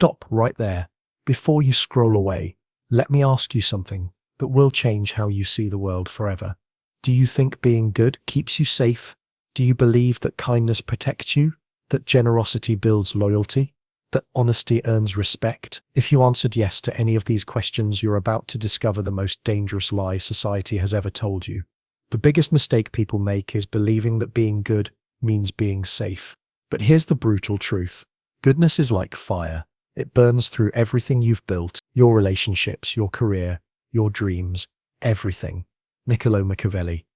Stop right there. Before you scroll away, let me ask you something that will change how you see the world forever. Do you think being good keeps you safe? Do you believe that kindness protects you? That generosity builds loyalty? That honesty earns respect? If you answered yes to any of these questions, you're about to discover the most dangerous lie society has ever told you. The biggest mistake people make is believing that being good means being safe. But here's the brutal truth. Goodness is like fire. It burns through everything you've built, your relationships, your career, your dreams, everything. Niccolo Machiavelli.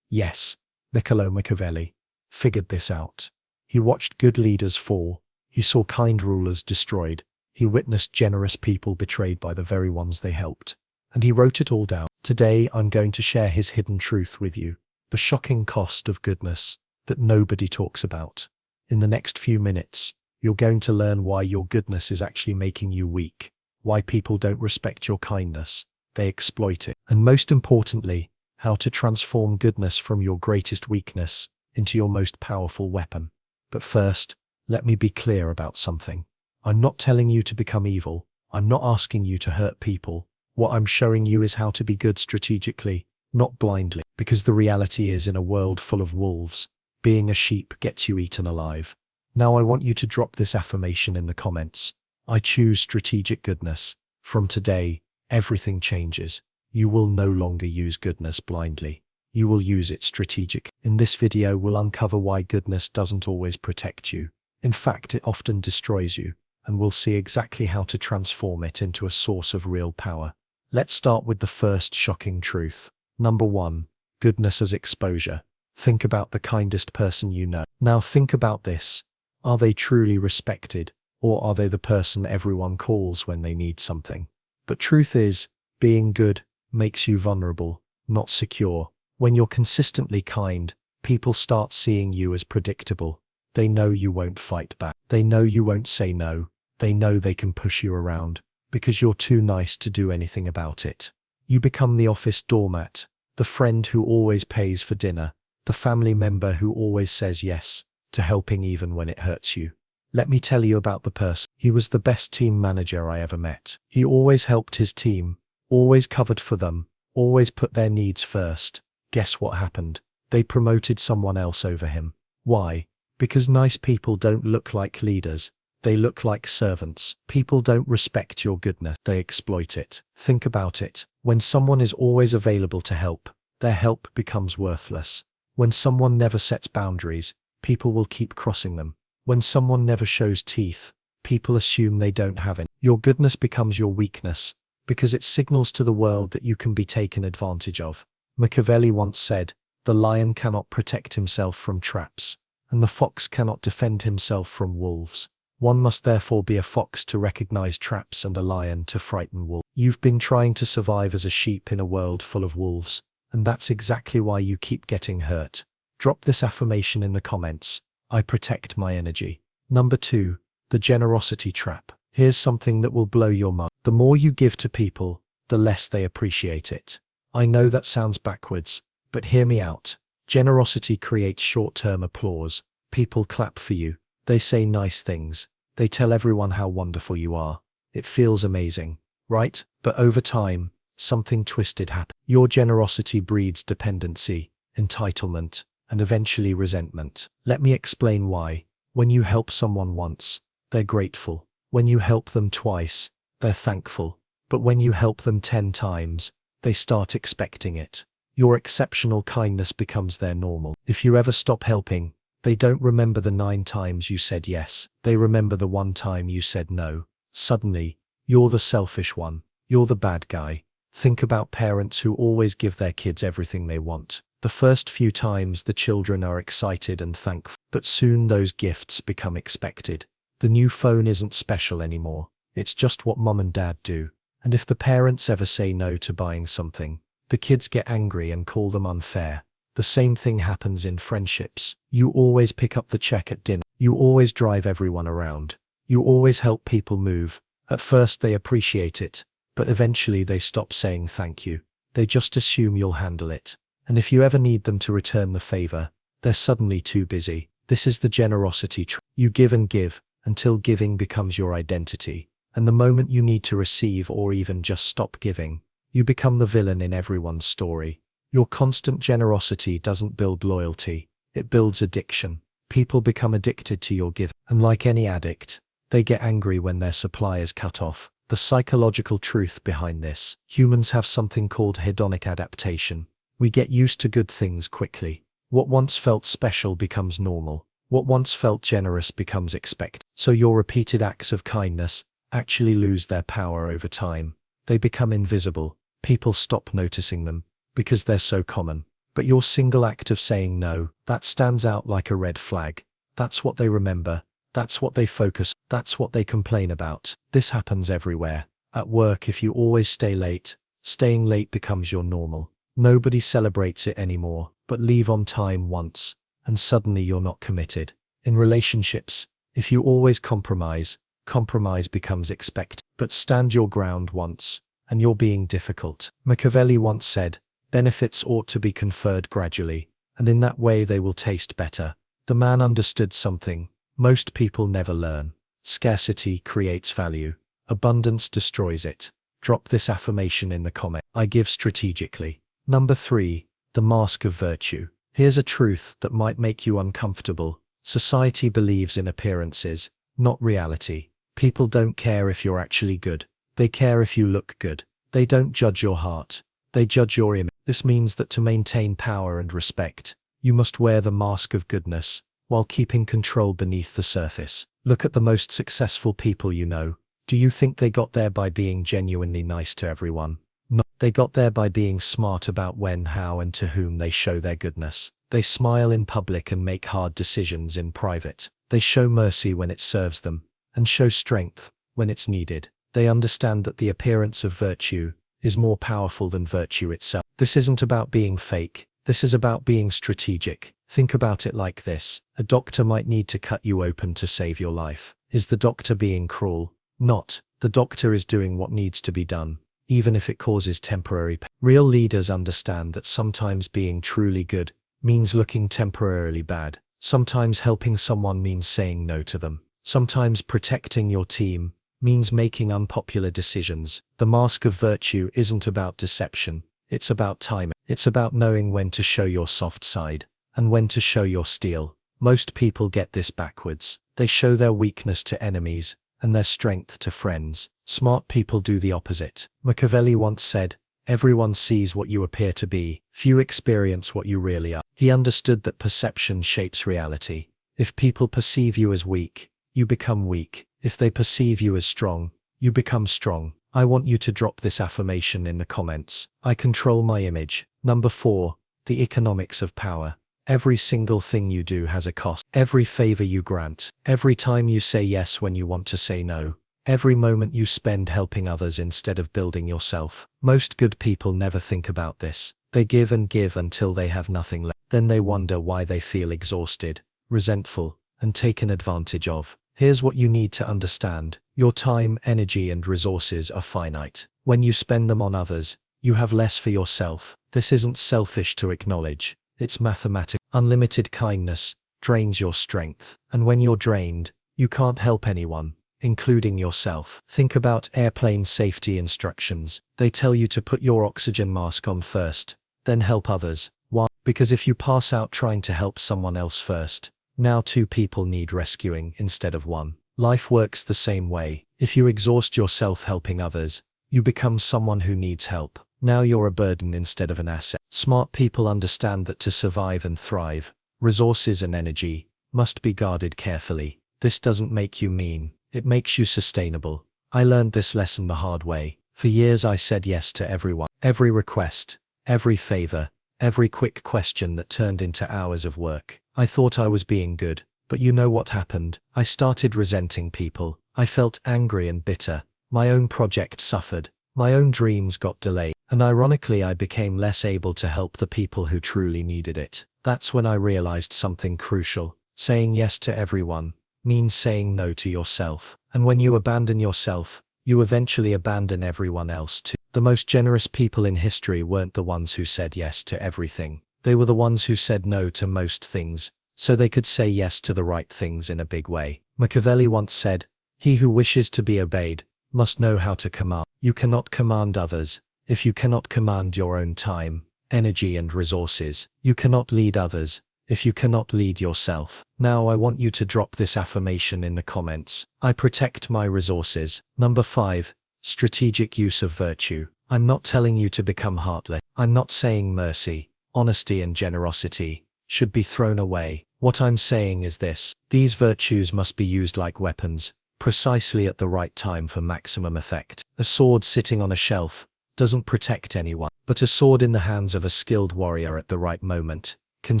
Yes, Niccolo Machiavelli figured this out. He watched good leaders fall. He saw kind rulers destroyed. He witnessed generous people betrayed by the very ones they helped. And he wrote it all down. Today, I'm going to share his hidden truth with you. The shocking cost of goodness that nobody talks about. In the next few minutes, you're going to learn why your goodness is actually making you weak. Why people don't respect your kindness. They exploit it. And most importantly, how to transform goodness from your greatest weakness into your most powerful weapon. But first, let me be clear about something. I'm not telling you to become evil. I'm not asking you to hurt people. What I'm showing you is how to be good strategically, not blindly. Because the reality is, in a world full of wolves, being a sheep gets you eaten alive. Now I want you to drop this affirmation in the comments. I choose strategic goodness. From today, everything changes. You will no longer use goodness blindly. You will use it strategic. In this video, we'll uncover why goodness doesn't always protect you. In fact, it often destroys you, and we'll see exactly how to transform it into a source of real power. Let's start with the first shocking truth. Number 1, goodness as exposure. Think about the kindest person you know. Now think about this. Are they truly respected, or are they the person everyone calls when they need something? But truth is, being good makes you vulnerable, not secure. When you're consistently kind, people start seeing you as predictable. They know you won't fight back. They know you won't say no. They know they can push you around because you're too nice to do anything about it. You become the office doormat, the friend who always pays for dinner, the family member who always says yes to helping even when it hurts you. Let me tell you about the person. He was the best team manager I ever met. He always helped his team, always covered for them, always put their needs first. Guess what happened? They promoted someone else over him. Why? Because nice people don't look like leaders. They look like servants. People don't respect your goodness. They exploit it. Think about it. When someone is always available to help, their help becomes worthless. When someone never sets boundaries, people will keep crossing them. When someone never shows teeth, people assume they don't have any. Your goodness becomes your weakness because it signals to the world that you can be taken advantage of. Machiavelli once said, "The lion cannot protect himself from traps, and the fox cannot defend himself from wolves." One must therefore be a fox to recognize traps and a lion to frighten wolves. You've been trying to survive as a sheep in a world full of wolves, and that's exactly why you keep getting hurt. Drop this affirmation in the comments. I protect my energy. Number 2, the generosity trap. Here's something that will blow your mind. The more you give to people, the less they appreciate it. I know that sounds backwards, but hear me out. Generosity creates short-term applause. People clap for you. They say nice things. They tell everyone how wonderful you are. It feels amazing, right? But over time, something twisted happens. Your generosity breeds dependency, entitlement, and eventually resentment. Let me explain why. When you help someone once, they're grateful. When you help them twice, they're thankful. But when you help them 10 times, they start expecting it. Your exceptional kindness becomes their normal. If you ever stop helping, they don't remember the 9 times you said yes. They remember the 1 time you said no. Suddenly, you're the selfish one. You're the bad guy. Think about parents who always give their kids everything they want. The first few times the children are excited and thankful, but soon those gifts become expected. The new phone isn't special anymore. It's just what mom and dad do. And if the parents ever say no to buying something, the kids get angry and call them unfair. The same thing happens in friendships. You always pick up the check at dinner. You always drive everyone around. You always help people move. At first they appreciate it, but eventually they stop saying thank you. They just assume you'll handle it. And if you ever need them to return the favor, they're suddenly too busy. This is the generosity trap. You give and give until giving becomes your identity. And the moment you need to receive or even just stop giving, you become the villain in everyone's story. Your constant generosity doesn't build loyalty, it builds addiction. People become addicted to your giving, and like any addict, they get angry when their supply is cut off. The psychological truth behind this: humans have something called hedonic adaptation. We get used to good things quickly. What once felt special becomes normal. What once felt generous becomes expected. So your repeated acts of kindness actually lose their power over time. They become invisible. People stop noticing them because they're so common. But your single act of saying no, that stands out like a red flag. That's what they remember. That's what they focus. That's what they complain about. This happens everywhere. At work, if you always stay late, staying late becomes your normal. Nobody celebrates it anymore, but leave on time once, and suddenly you're not committed. In relationships, if you always compromise, compromise becomes expected. But stand your ground once, and you're being difficult. Machiavelli once said, benefits ought to be conferred gradually, and in that way they will taste better. The man understood something most people never learn. Scarcity creates value. Abundance destroys it. Drop this affirmation in the comment. I give strategically. Number 3. The mask of virtue. Here's a truth that might make you uncomfortable. Society believes in appearances, not reality. People don't care if you're actually good. They care if you look good. They don't judge your heart. They judge your image. This means that to maintain power and respect, you must wear the mask of goodness, while keeping control beneath the surface. Look at the most successful people you know. Do you think they got there by being genuinely nice to everyone? No, they got there by being smart about when, how, and to whom they show their goodness. They smile in public and make hard decisions in private. They show mercy when it serves them, and show strength when it's needed. They understand that the appearance of virtue is more powerful than virtue itself. This isn't about being fake. This is about being strategic. Think about it like this. A doctor might need to cut you open to save your life. Is the doctor being cruel? Not. The doctor is doing what needs to be done, even if it causes temporary pain. Real leaders understand that sometimes being truly good means looking temporarily bad. Sometimes helping someone means saying no to them. Sometimes protecting your team means making unpopular decisions. The mask of virtue isn't about deception. It's about timing. It's about knowing when to show your soft side and when to show your steel. Most people get this backwards. They show their weakness to enemies and their strength to friends. Smart people do the opposite. Machiavelli once said, everyone sees what you appear to be, few experience what you really are. He understood that perception shapes reality. If people perceive you as weak, you become weak. If they perceive you as strong, you become strong. I want you to drop this affirmation in the comments. I control my image. Number 4. The economics of power. Every single thing you do has a cost. Every favor you grant, every time you say yes when you want to say no, every moment you spend helping others instead of building yourself. Most good people never think about this. They give and give until they have nothing left. Then they wonder why they feel exhausted, resentful, and taken advantage of. Here's what you need to understand. Your time, energy, and resources are finite. When you spend them on others, you have less for yourself. This isn't selfish to acknowledge. It's mathematical. Unlimited kindness drains your strength. And when you're drained, you can't help anyone, including yourself. Think about airplane safety instructions. They tell you to put your oxygen mask on first, then help others. Why? Because if you pass out trying to help someone else first, now 2 people need rescuing instead of 1. Life works the same way. If you exhaust yourself helping others, you become someone who needs help. Now you're a burden instead of an asset. Smart people understand that to survive and thrive, resources and energy must be guarded carefully. This doesn't make you mean. It makes you sustainable. I learned this lesson the hard way. For years I said yes to everyone. Every request, every favor, every quick question that turned into hours of work. I thought I was being good, but you know what happened? I started resenting people. I felt angry and bitter. My own project suffered. My own dreams got delayed. And ironically, I became less able to help the people who truly needed it. That's when I realized something crucial. Saying yes to everyone means saying no to yourself. And when you abandon yourself, you eventually abandon everyone else too. The most generous people in history weren't the ones who said yes to everything. They were the ones who said no to most things, so they could say yes to the right things in a big way. Machiavelli once said, "He who wishes to be obeyed must know how to command. You cannot command others if you cannot command your own time, energy and resources. You cannot lead others if you cannot lead yourself. Now I want you to drop this affirmation in the comments. I protect my resources. Number 5. Strategic use of virtue. I'm not telling you to become heartless. I'm not saying mercy, honesty and generosity should be thrown away. What I'm saying is this: these virtues must be used like weapons, precisely at the right time for maximum effect. A sword sitting on a shelf doesn't protect anyone, but a sword in the hands of a skilled warrior at the right moment can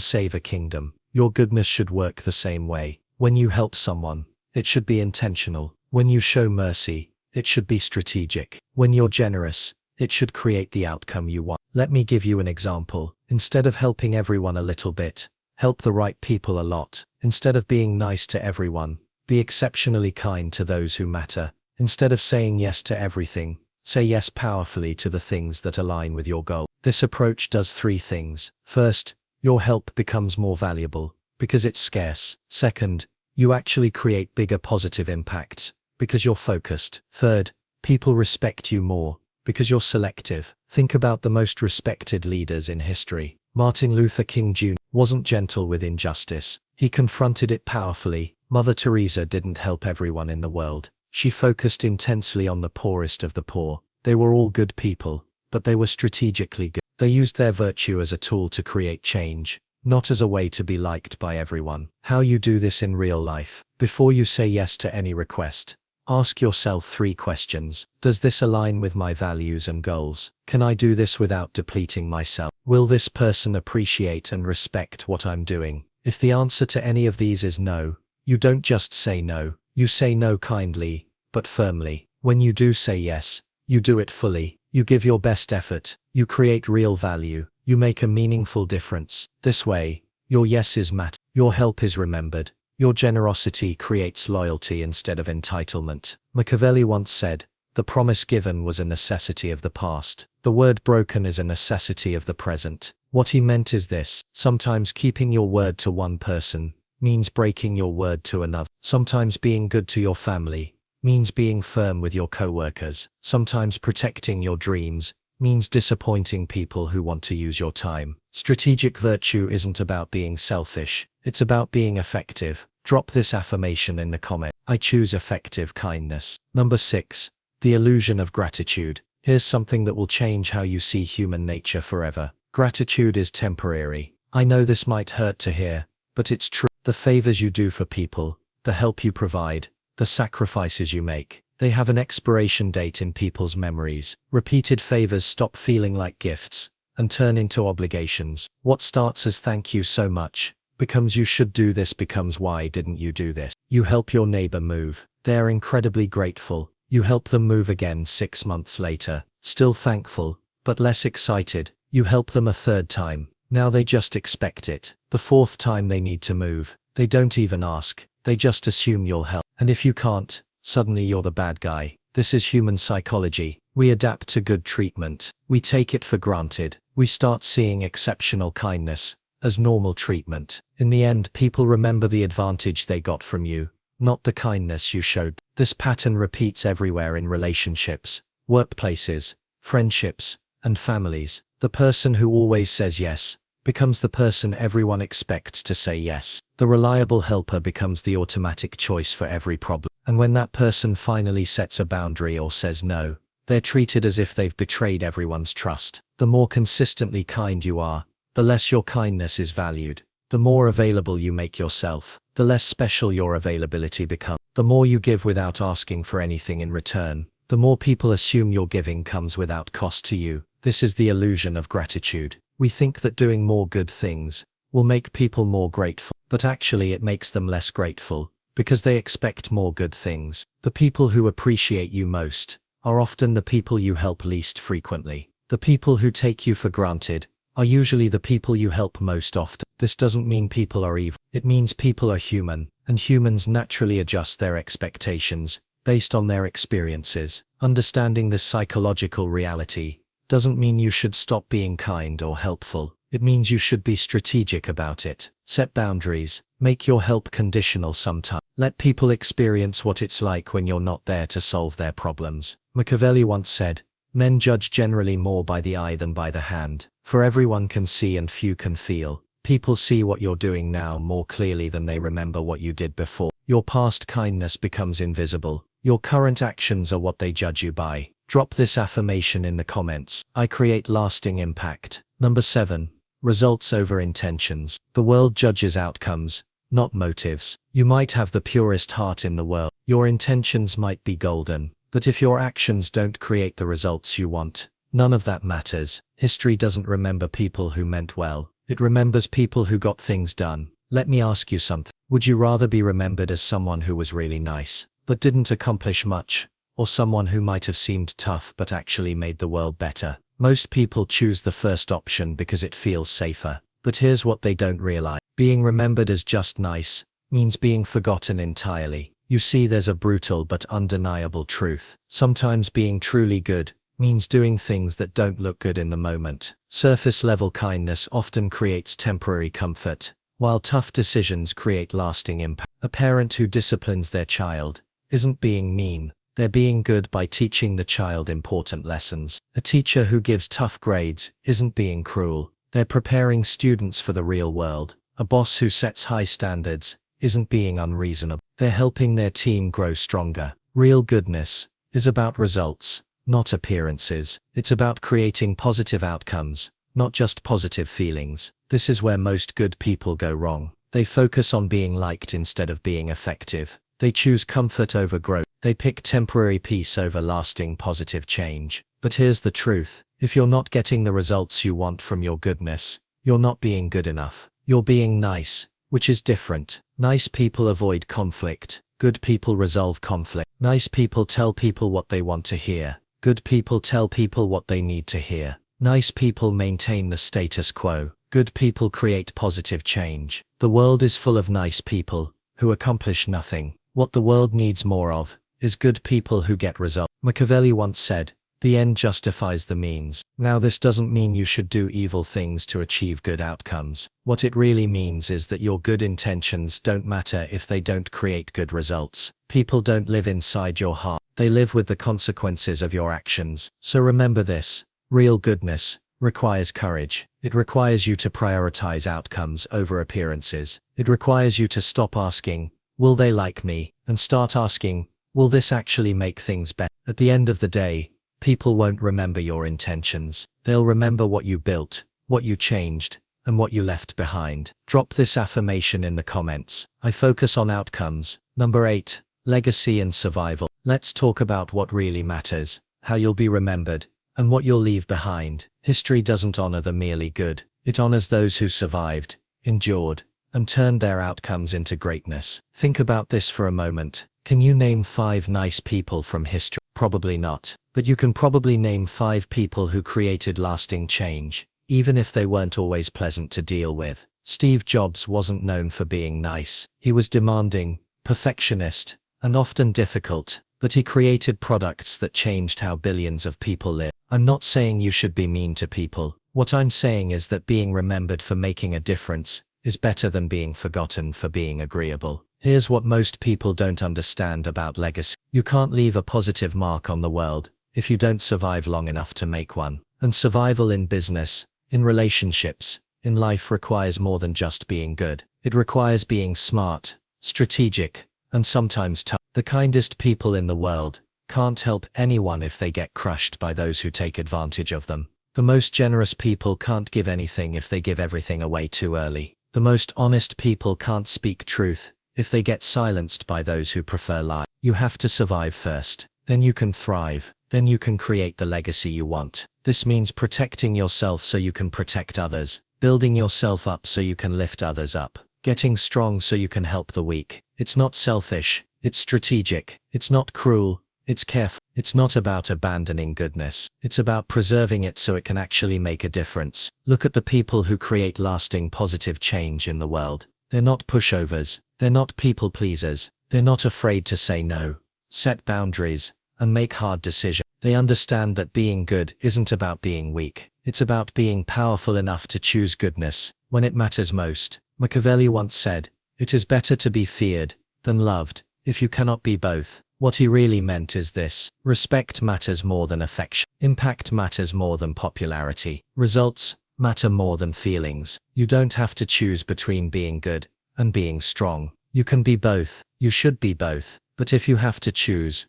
save a kingdom. Your goodness should work the same way. When you help someone, it should be intentional. When you show mercy, it should be strategic. When you're generous, it should create the outcome you want. Let me give you an example. Instead of helping everyone a little bit, help the right people a lot. Instead of being nice to everyone, be exceptionally kind to those who matter. Instead of saying yes to everything, say yes powerfully to the things that align with your goal. This approach does 3 things. First, your help becomes more valuable because it's scarce. Second, you actually create bigger positive impacts because you're focused. Third, people respect you more because you're selective. Think about the most respected leaders in history. Martin Luther King Jr. wasn't gentle with injustice. He confronted it powerfully. Mother Teresa didn't help everyone in the world. She focused intensely on the poorest of the poor. They were all good people, but they were strategically good. They used their virtue as a tool to create change, not as a way to be liked by everyone. How you do this in real life. Before you say yes to any request, ask yourself 3 questions. Does this align with my values and goals? Can I do this without depleting myself? Will this person appreciate and respect what I'm doing? If the answer to any of these is no, you don't just say no. You say no kindly, but firmly. When you do say yes, you do it fully. You give your best effort. You create real value. You make a meaningful difference. This way, your yeses matter. Your help is remembered. Your generosity creates loyalty instead of entitlement. Machiavelli once said, "The promise given was a necessity of the past. The word broken is a necessity of the present." What he meant is this: sometimes keeping your word to one person means breaking your word to another. Sometimes being good to your family means being firm with your co-workers. Sometimes protecting your dreams means disappointing people who want to use your time. Strategic virtue isn't about being selfish, it's about being effective. Drop this affirmation in the comment. I choose effective kindness. Number 6. The illusion of gratitude. Here's something that will change how you see human nature forever. Gratitude is temporary. I know this might hurt to hear, but it's true. The favors you do for people, the help you provide, the sacrifices you make, they have an expiration date in people's memories. Repeated favors stop feeling like gifts and turn into obligations. What starts as "thank you so much" becomes "you should do this" becomes "why didn't you do this?" You help your neighbor move. They're incredibly grateful. You help them move again 6 months later, still thankful, but less excited. You help them a 3rd time. Now they just expect it. The 4th time they need to move, they don't even ask. They just assume you'll help. And if you can't, suddenly you're the bad guy. This is human psychology. We adapt to good treatment. We take it for granted. We start seeing exceptional kindness as normal treatment. In the end, people remember the advantage they got from you, not the kindness you showed. This pattern repeats everywhere in relationships, workplaces, friendships, and families. The person who always says yes becomes the person everyone expects to say yes. The reliable helper becomes the automatic choice for every problem. And when that person finally sets a boundary or says no, they're treated as if they've betrayed everyone's trust. The more consistently kind you are, the less your kindness is valued. The more available you make yourself, the less special your availability becomes. The more you give without asking for anything in return, the more people assume your giving comes without cost to you. This is the illusion of gratitude. We think that doing more good things will make people more grateful, but actually it makes them less grateful, because they expect more good things. The people who appreciate you most are often the people you help least frequently. The people who take you for granted are usually the people you help most often. This doesn't mean people are evil. It means people are human, and humans naturally adjust their expectations based on their experiences. Understanding this psychological reality doesn't mean you should stop being kind or helpful. It means you should be strategic about it. Set boundaries. Make your help conditional sometimes. Let people experience what it's like when you're not there to solve their problems. Machiavelli once said, "Men judge generally more by the eye than by the hand, for everyone can see and few can feel." People see what you're doing now more clearly than they remember what you did before. Your past kindness becomes invisible. Your current actions are what they judge you by. Drop this affirmation in the comments. I create lasting impact. Number 7. Results over intentions. The world judges outcomes, not motives. You might have the purest heart in the world. Your intentions might be golden, but if your actions don't create the results you want, none of that matters. History doesn't remember people who meant well. It remembers people who got things done. Let me ask you something. Would you rather be remembered as someone who was really nice, but didn't accomplish much, or someone who might have seemed tough but actually made the world better? Most people choose the first option because it feels safer. But here's what they don't realize. Being remembered as just nice means being forgotten entirely. You see, there's a brutal but undeniable truth. Sometimes being truly good means doing things that don't look good in the moment. Surface-level kindness often creates temporary comfort, while tough decisions create lasting impact. A parent who disciplines their child isn't being mean. They're being good by teaching the child important lessons. A teacher who gives tough grades isn't being cruel. They're preparing students for the real world. A boss who sets high standards isn't being unreasonable. They're helping their team grow stronger. Real goodness is about results, not appearances. It's about creating positive outcomes, not just positive feelings. This is where most good people go wrong. They focus on being liked instead of being effective. They choose comfort over growth. They pick temporary peace over lasting positive change. But here's the truth. If you're not getting the results you want from your goodness, you're not being good enough. You're being nice, which is different. Nice people avoid conflict. Good people resolve conflict. Nice people tell people what they want to hear. Good people tell people what they need to hear. Nice people maintain the status quo. Good people create positive change. The world is full of nice people who accomplish nothing. What the world needs more of is good people who get results. Machiavelli once said, "The end justifies the means." Now, this doesn't mean you should do evil things to achieve good outcomes. What it really means is that your good intentions don't matter if they don't create good results. People don't live inside your heart. They live with the consequences of your actions. So remember this. Real goodness requires courage. It requires you to prioritize outcomes over appearances. It requires you to stop asking, "Will they like me?" and start asking, "Will this actually make things better?" At the end of the day, people won't remember your intentions. They'll remember what you built, what you changed, and what you left behind. Drop this affirmation in the comments. I focus on outcomes. Number 8. Legacy and survival. Let's talk about what really matters, how you'll be remembered, and what you'll leave behind. History doesn't honor the merely good. It honors those who survived, endured, and turned their outcomes into greatness. Think about this for a moment. Can you name 5 nice people from history? Probably not. But you can probably name 5 people who created lasting change, even if they weren't always pleasant to deal with. Steve Jobs wasn't known for being nice. He was demanding, perfectionist, and often difficult, but he created products that changed how billions of people live. I'm not saying you should be mean to people. What I'm saying is that being remembered for making a difference is better than being forgotten for being agreeable. Here's what most people don't understand about legacy. You can't leave a positive mark on the world if you don't survive long enough to make one. And survival in business, in relationships, in life requires more than just being good. It requires being smart, strategic, and sometimes tough. The kindest people in the world can't help anyone if they get crushed by those who take advantage of them. The most generous people can't give anything if they give everything away too early. The most honest people can't speak truth if they get silenced by those who prefer lies. You have to survive first. Then you can thrive. Then you can create the legacy you want. This means protecting yourself so you can protect others. Building yourself up so you can lift others up. Getting strong so you can help the weak. It's not selfish. It's strategic. It's not cruel. It's careful. It's not about abandoning goodness. It's about preserving it so it can actually make a difference. Look at the people who create lasting positive change in the world. They're not pushovers. They're not people pleasers. They're not afraid to say no, set boundaries, and make hard decisions. They understand that being good isn't about being weak. It's about being powerful enough to choose goodness when it matters most. Machiavelli once said, It is better to be feared than loved, if you cannot be both. What he really meant is this: respect matters more than affection. Impact matters more than popularity. Results matter more than feelings. You don't have to choose between being good and being strong. You can be both. You should be both. But if you have to choose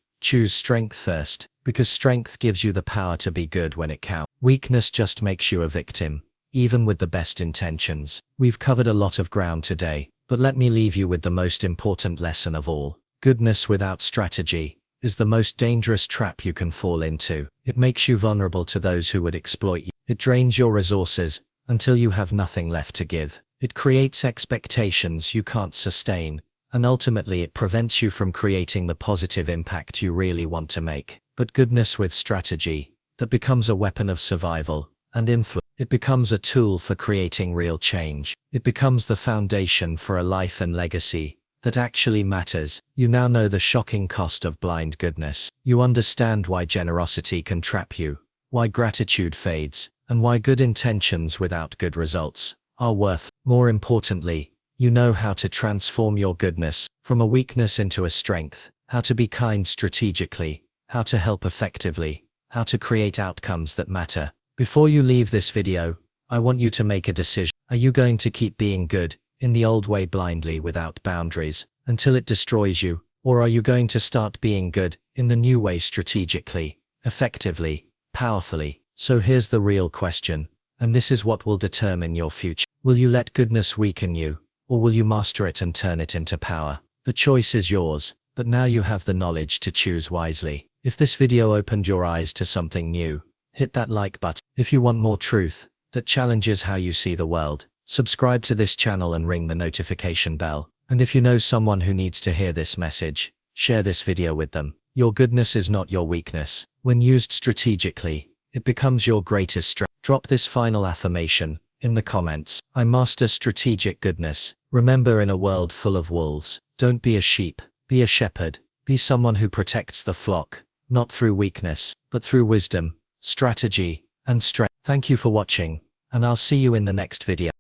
strength first, because strength gives you the power to be good when it counts. Weakness just makes you a victim, even with the best intentions. We've covered a lot of ground today, but let me leave you with the most important lesson of all. Goodness without strategy is the most dangerous trap you can fall into. It makes you vulnerable to those who would exploit you. It drains your resources until you have nothing left to give. It creates expectations you can't sustain, and ultimately it prevents you from creating the positive impact you really want to make. But goodness with strategy, that becomes a weapon of survival and influence. It becomes a tool for creating real change. It becomes the foundation for a life and legacy that actually matters. You now know the shocking cost of blind goodness. You understand why generosity can trap you, why gratitude fades, and why good intentions without good results are worth. More importantly, you know how to transform your goodness from a weakness into a strength, how to be kind strategically, how to help effectively, how to create outcomes that matter. Before you leave this video, I want you to make a decision. Are you going to keep being good in the old way blindly without boundaries until it destroys you? Or are you going to start being good in the new way strategically, effectively, powerfully? So here's the real question, and this is what will determine your future. Will you let goodness weaken you, or will you master it and turn it into power? The choice is yours, but now you have the knowledge to choose wisely. If this video opened your eyes to something new, hit that like button. If you want more truth that challenges how you see the world, subscribe to this channel and ring the notification bell. And if you know someone who needs to hear this message, share this video with them. Your goodness is not your weakness. When used strategically, it becomes your greatest strength. Drop this final affirmation in the comments. I master strategic goodness. Remember, in a world full of wolves, don't be a sheep, be a shepherd. Be someone who protects the flock, not through weakness, but through wisdom, strategy, and strength. Thank you for watching, and I'll see you in the next video.